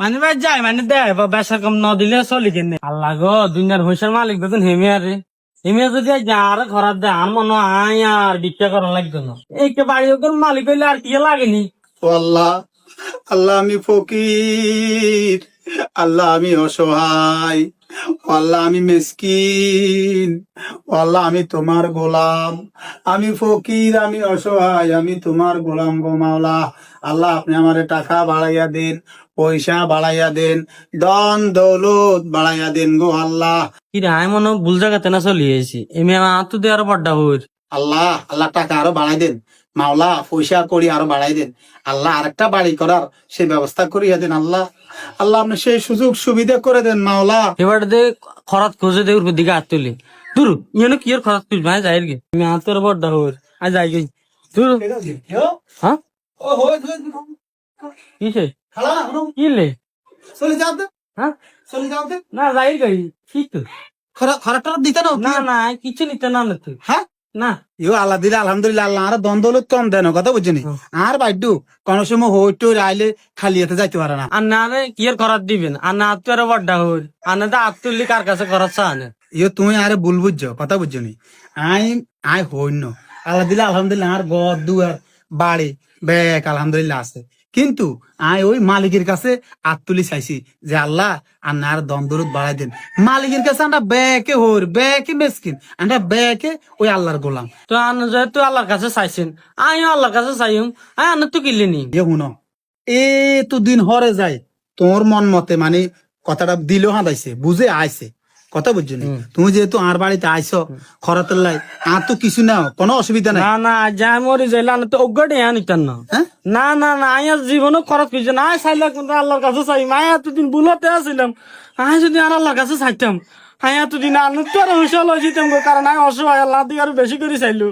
মানে ভাই যাই মানে দেয় বেসার কম ন দিলে চলি কেনে আল্লাহ গো দুনিয়ার হইসার মালিক বেতন হেমিয়া রে হেমিয়া যদি আর ঘরাত দেয় আর মনে হয় আয় আর ভিক্ষা করা লাগতো না এই বাড়ি ওর মালিক হইলে আর কি লাগেনি। ও আল্লাহ, আল্লাহ আমি ফকির, আল্লাহ আমি অসহায়, ও আল্লাহ আমি মিসকিন, ও আল্লাহ আমি তোমার গোলাম, আমি ফকির, আমি অসহায়, আমি তোমার গোলাম গো মাওলা। আল্লাহ আপনি আমারে টাকা বাড়াইয়া দেন, পয়সা বাড়াইয়া দেন, ধন দৌলত বাড়াইয়া দেন গো আল্লাহ। কি রে আয় মনে হয় ভুল জায়গাতে না চলি আইছি এমনি আমার আত্ম দিয়ে আরো বড্ডা হইর। আল্লাহ, আল্লাহ টাকা আরো বাড়াই দেন মাওলা, পয়সা করি আরো বাড়াই দেন আল্লাহ, আরেকটা বাড়ি করার সেই ব্যবস্থা করিয়া দেন আল্লাহ। আল্লাহ আপনি সেই সুযোগ সুবিধা করে দেন মাওলা। এবার দে খরাত খোঁজে দে উপর দিকে হাত তুলি দূর ইয়েনো কি আর খরাত তুলি ভাই যাই গে আমি আত্মের বড্ডা হইর আজ যাই গই দূর। হ্যাঁ কিসে কি লে চলে যাও তো, হ্যাঁ চলে যাও তো। না যাই গই ঠিক তো খরাটা দিতে না না কিছু নিতে না না তুই হ্যাঁ না ইও আল্লাহ দিলে আলহামদুলিল্লাহ, আল্লাহ আর দ্বন্দ্ব কম দেন কথা বুঝছেনি। আর বাইডু কোন সময় হইটো আইলে খালি হাতে যাইতে পারে না। আর না রে কি আর খরাত দিবেন আর না আত্মের বড্ডা হইর আর না আত তুললি কার কাছে খরচ চানে ইও তুমি আরে ভুল বুঝছো কথা বুঝছনি। আই আই হইন আল্লাহ দিলে আলহামদুলিল্লাহ আর ঘর দুয়ার বাড়ি ব্যাগ আলহামদুলিল্লাহ আছে, কিন্তু আই ওই মালিকের কাছে আত্মলি চাইছি যে আল্লাহ আর দ্বন্দ্বরুদ বাড়াই দেন। মালিকের কাছে আমরা ব্যাকে হইর ব্যাকে মেসকিন, আমরা ব্যাকে ওই আল্লাহর গোলাম। তো আন যেহেতু আল্লাহর কাছে চাইছেন আমিও আল্লাহর কাছে চাইম আন তো কিনলে নি এ শুনো, এ তো দিন হরে যায় তোর মন মতে মানে কথাটা দিল হাঁদাইছে বুঝে আইছে কথা বুঝছো নি। তুমি যেহেতু আর বাড়িতে আইছো খরাতের লাই, আর তো কিছু না, কোনো অসুবিধা নাই। না না যা মরি যাইলে আন তো অজ্ঞাটে আনিতাম না হ্যাঁ না না না আই আর জীবনও খরচ করছে না আয় চাইলে কিন্তু আল্লাহর কাছে চাই আয় এতদিন বুলাতে আসছিলাম আয় যদি আর আল্লাহর কাছে চাইতাম আয় এতদিন আনন্দ তো আরো হুশাল হয়ে যেতাম গো, কারণ আমি অসহায় আল্লাহ দিকে আরো বেশি করে চাইলো।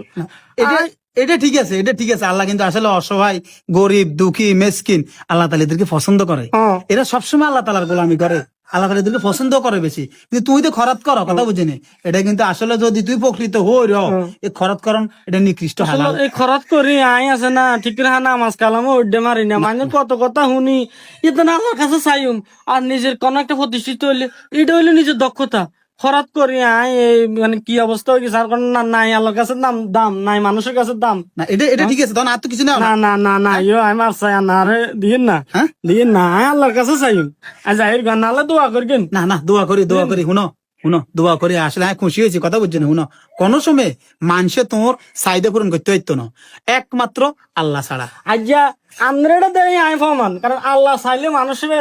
এটা এটা ঠিক আছে, এটা ঠিক আছে। আল্লাহ কিন্তু আসলে অসহায় গরিব দুঃখী মেসকিন আল্লাহ তালা এদেরকে পছন্দ করে। হ্যাঁ। এরা সবসময় আল্লাহ তালার গোলামি করে, আল্লাহ তালা এদেরকে পছন্দ করে বেশি। কিন্তু তুই তো খরাত করো কথা বুঝিনি, এটা কিন্তু আসলে যদি তুই প্রকৃত হই এই খরচ করন এটা নিকৃষ্ট হালাল। এই খরচ করি আই আছে না ঠিক করে নামাজ কালামও উড্ডে মারি না মানে কত কথা শুনি এটা না আল্লাহর কাছে চাইম আর নিজের কোন একটা প্রতিষ্ঠিত হইলে এটা হইলে নিজের দক্ষতা খরচ করি আই এই মানে কি অবস্থা হয়ে গেছে আর কোন না নাই আল্লাহর কাছে দাম দাম নাই মানুষের কাছে দাম না এটা এটা ঠিক আছে, তখন আর তো কিছু না। না না না না ইয়ো আমি আর চাই না আরে দিন না হ্যাঁ দিন না আয় আল্লাহর কাছে চাইম আর যাই গান নাহলে দোয়া করবেন না না দোয়া করি দোয়া করি, শুনো শুনো দোয়া করি। আসলে আমি খুশি হয়েছি কথা বুঝছি না। শুনো, কোন সময় মানুষে তোমার চাহিদা পূরণ করতে হইতো না, একমাত্র আল্লাহ ছাড়া। আজ্ঞা আমরা দেয় আই ফমান কারণ আল্লাহ চাইলে মানুষের